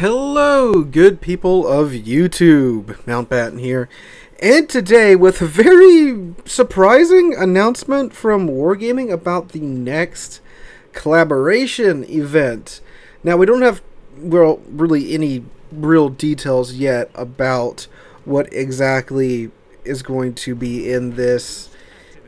Hello, good people of YouTube. Mountbatten here. And today, with a very surprising announcement from Wargaming about the next collaboration event. Now, we don't have, well, really any real details yet about what exactly is going to be in this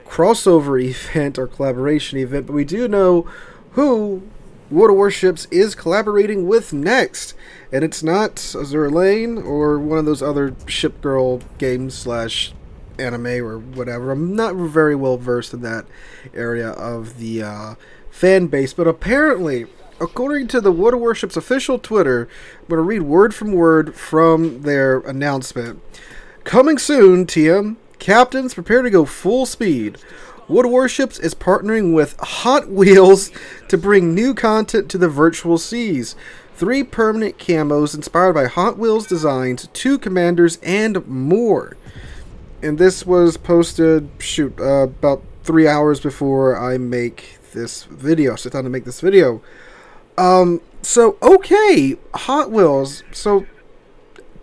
crossover event or collaboration event, but we do know who World of Warships is collaborating with next, and it's not Azure Lane or one of those other ship girl games slash anime or whatever. I'm not very well versed in that area of the fan base, but apparently, according to the World of Warships official Twitter, I'm going to read word from their announcement. Coming soon, TM. Captains, prepare to go full speed. World of Warships is partnering with Hot Wheels to bring new content to the virtual seas. 3 permanent camos inspired by Hot Wheels designs, 2 commanders, and more. And this was posted, about 3 hours before I make this video. So I thought to make this video. Okay, Hot Wheels. So,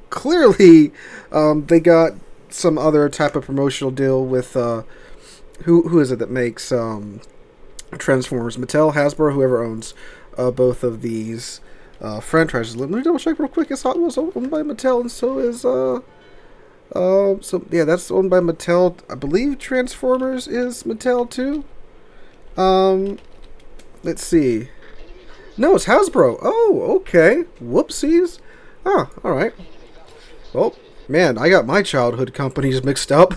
clearly, they got some other type of promotional deal with, who is it that makes Transformers? Mattel, Hasbro, whoever owns both of these franchises. Let me double check real quick. It's Hot Wheels owned by Mattel, and so is so yeah, that's owned by Mattel. I believe Transformers is Mattel too. Let's see. No, it's Hasbro. Oh, okay. Whoopsies. Oh, all right. Well, man, I got my childhood companies mixed up.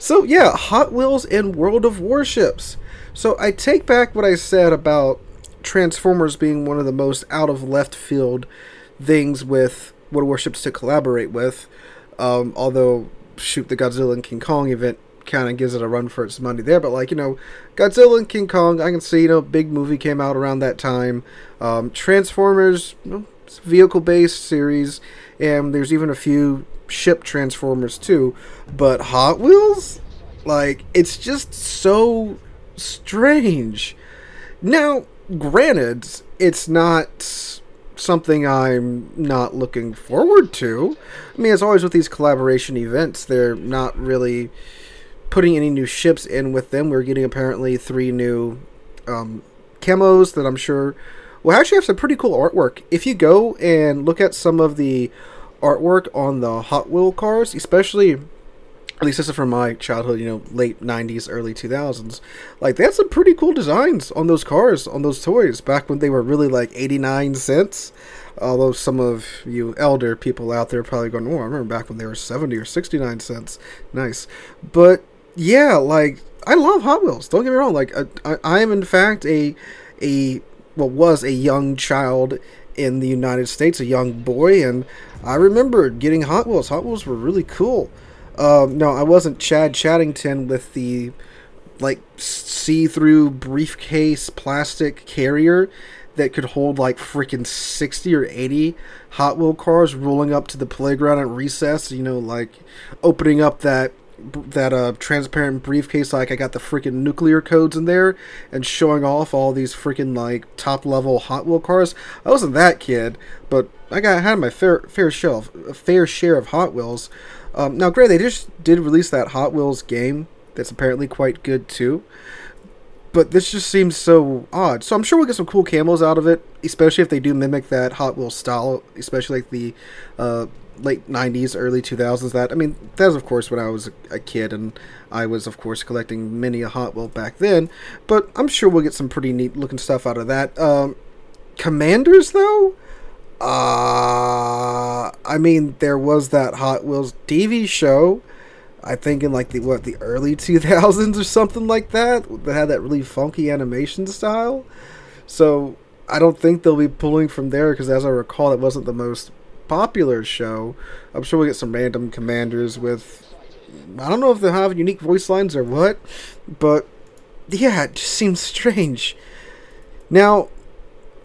So, yeah, Hot Wheels and World of Warships. So, I take back what I said about Transformers being one of the most out-of-left-field things with World of Warships to collaborate with. Although, shoot, the Godzilla and King Kong event kind of gives it a run for its money there. But, like, Godzilla and King Kong, I can see, big movie came out around that time. Transformers, it's a vehicle-based series. And there's even a few ship Transformers too, but Hot Wheels, like, it's just so strange. Now, granted, it's not something I'm not looking forward to. I mean, as always with these collaboration events, they're not really putting any new ships in with them. We're getting apparently 3 new camos that I'm sure will actually have some pretty cool artwork. If you go and look at some of the artwork on the Hot Wheel cars, especially, at least this is from my childhood, late 90s, early 2000s, like, they had some pretty cool designs on those cars, on those toys, back when they were really like 89 cents. Although some of you elder people out there are probably going, oh, I remember back when they were 70 or 69 cents. Nice. But yeah, like, I love Hot Wheels, don't get me wrong. Like, I am in fact was a young child in the United States, a young boy, and I remember getting Hot Wheels. Hot Wheels were really cool. No, I wasn't Chad Chattington with the, like, see-through briefcase plastic carrier that could hold, like, freaking 60 or 80 Hot Wheel cars rolling up to the playground at recess, like, opening up that transparent briefcase like I got the freaking nuclear codes in there and showing off all these freaking, like, top level Hot Wheel cars. I wasn't that kid, but I had my fair share of Hot Wheels. Now, granted, they just did release that Hot Wheels game that's apparently quite good too, but this just seems so odd. So I'm sure we'll get some cool camos out of it, especially if they do mimic that Hot Wheels style, especially like the late 90s, early 2000s. That was, of course, when I was a kid, and I was, of course, collecting many a Hot Wheel back then. But I'm sure we'll get some pretty neat looking stuff out of that. Commanders, though? There was that Hot Wheels TV show, I think in like the early 2000s or something like that had that really funky animation style. So I don't think they'll be pulling from there, because as I recall, it wasn't the most popular show. I'm sure we'll get some random commanders with, I don't know if they'll have unique voice lines or what, but yeah, it just seems strange. Now,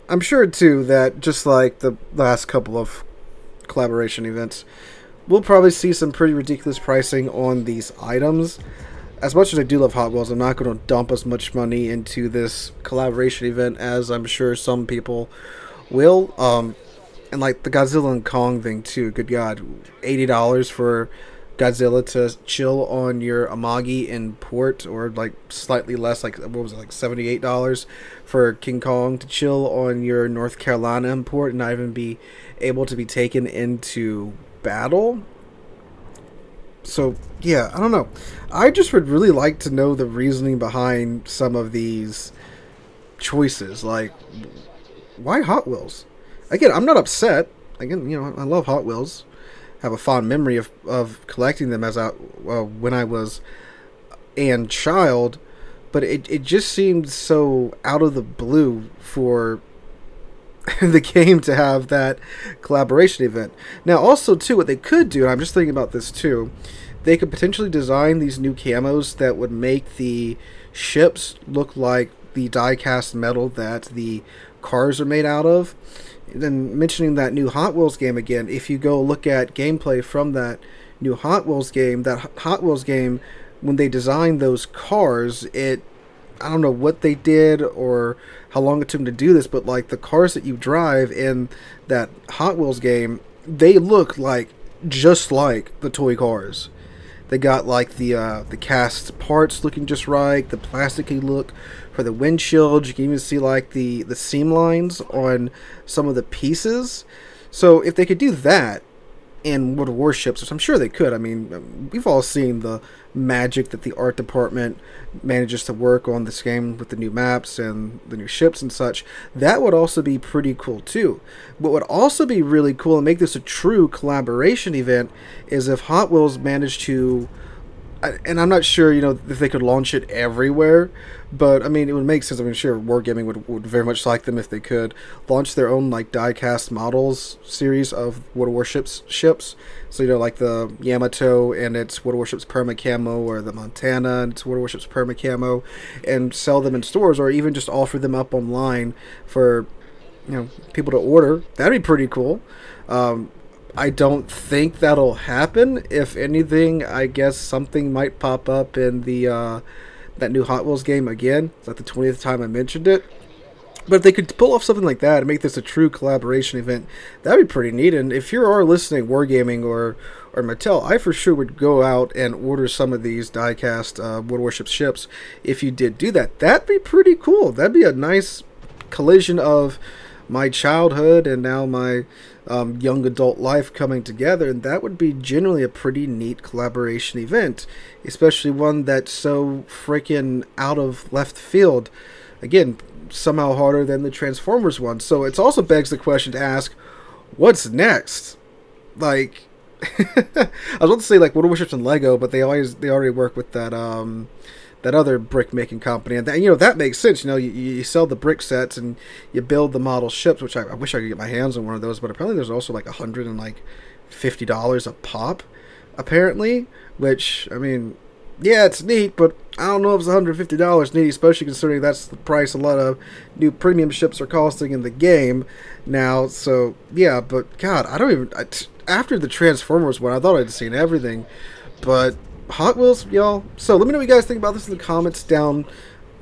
I'm sure too that just like the last couple of collaboration events, we'll probably see some pretty ridiculous pricing on these items. As much as I do love Hot Wheels, I'm not going to dump as much money into this collaboration event as I'm sure some people will. And like the Godzilla and Kong thing too. Good God, $80 for Godzilla to chill on your Amagi in port, or like slightly less, like what was it, like $78 for King Kong to chill on your North Carolina import and not even be able to be taken into battle. So yeah, I don't know. I just would really like to know the reasoning behind some of these choices. Like, why Hot Wheels? Again, I'm not upset. Again, you know, I love Hot Wheels. Have a fond memory of collecting them as when I was a child, but it just seemed so out of the blue for the game to have that collaboration event. Now, also too, what they could do, and I'm just thinking about this too, they could potentially design these new camos that would make the ships look like the die-cast metal that the cars are made out of. Then mentioning that new Hot Wheels game again, if you go look at gameplay from that new Hot Wheels game, when they designed those cars, I don't know what they did or how long it took them to do this, but like the cars that you drive in that Hot Wheels game, they look like just like the toy cars. They got like the cast parts looking just right, the plasticky look for the windshield. You can even see like the seam lines on some of the pieces. So if they could do that in World of Warships, which I'm sure they could. I mean, we've all seen the magic that the art department manages to work on this game with the new maps and the new ships and such. That would also be pretty cool too. What would also be really cool and make this a true collaboration event is if Hot Wheels managed to, and I'm not sure, you know, if they could launch it everywhere, but I mean, it would make sense. I mean, sure, Wargaming would very much like them if they could launch their own like die-cast models series of World of Warships ships. So, you know, like the Yamato and its World of Warships Perma Camo, or the Montana and its World of Warships Perma Camo, and sell them in stores, or even just offer them up online for, you know, people to order. That'd be pretty cool. I don't think that'll happen. If anything, I guess something might pop up in the that new Hot Wheels game again. It's like the 20th time I mentioned it. But if they could pull off something like that and make this a true collaboration event, that'd be pretty neat. And if you are listening, Wargaming or Mattel, I for sure would go out and order some of these die-cast World of Warships ships. If you did do that, that'd be pretty cool. That'd be a nice collision of my childhood and now my young adult life coming together, and that would be generally a pretty neat collaboration event, especially one that's so freaking out of left field. Again, somehow harder than the Transformers one. So it also begs the question to ask, what's next? Like, I was about to say like World of Warships and Lego, but they already work with that that other brick making company, and that, you know, that makes sense. You know, you sell the brick sets and you build the model ships, which I wish I could get my hands on one of those, but apparently there's also like $150 a pop, apparently. Which, I mean, yeah, it's neat, but I don't know if it's $150 neat, especially considering that's the price a lot of new premium ships are costing in the game now. So yeah, but God, after the Transformers one, I thought I'd seen everything, but Hot Wheels, y'all. So let me know what you guys think about this in the comments down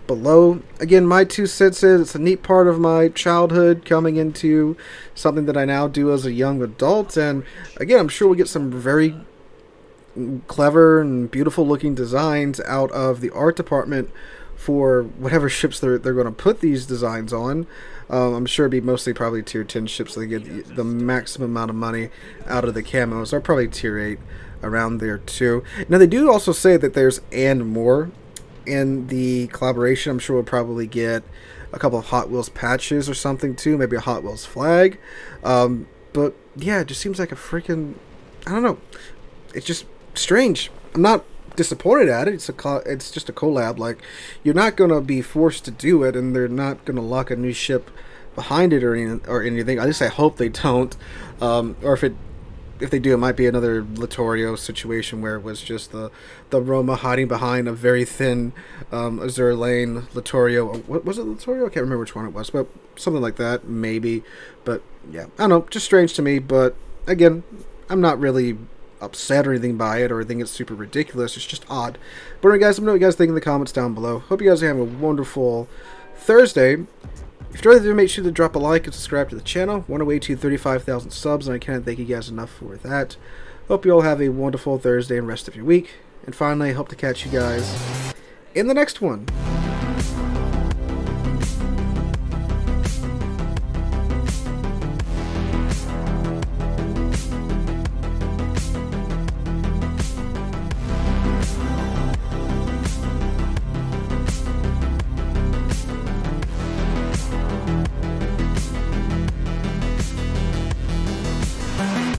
below. Again, my 2 cents is it's a neat part of my childhood coming into something that I now do as a young adult. And again, I'm sure we'll get some very clever and beautiful looking designs out of the art department for whatever ships they're going to put these designs on. I'm sure it'd be mostly probably tier 10 ships, so they get the maximum amount of money out of the camos, or probably tier 8 around there too. Now they do also say that there's and more in the collaboration. I'm sure we'll probably get a couple of Hot Wheels patches or something too, maybe a Hot Wheels flag. But yeah, it just seems like a freaking, I don't know, it's just strange. I'm not disappointed at it. It's just a collab. Like, you're not gonna be forced to do it, and they're not gonna lock a new ship behind it or anything. At least I hope they don't. Or if they do, it might be another Littorio situation where it was just the Roma hiding behind a very thin Azure Lane Littorio. What was it, Littorio? I can't remember which one it was, but something like that, maybe. But yeah, I don't know, just strange to me. But again, I'm not really upset or anything by it, or think it's super ridiculous. It's just odd. But anyway, guys, let me know what you guys think in the comments down below. Hope you guys are having a wonderful Thursday. If you're there, make sure to drop a like and subscribe to the channel. We're on our way to 35,000 subs, and I can't thank you guys enough for that. Hope you all have a wonderful Thursday and rest of your week. And finally, I hope to catch you guys in the next one.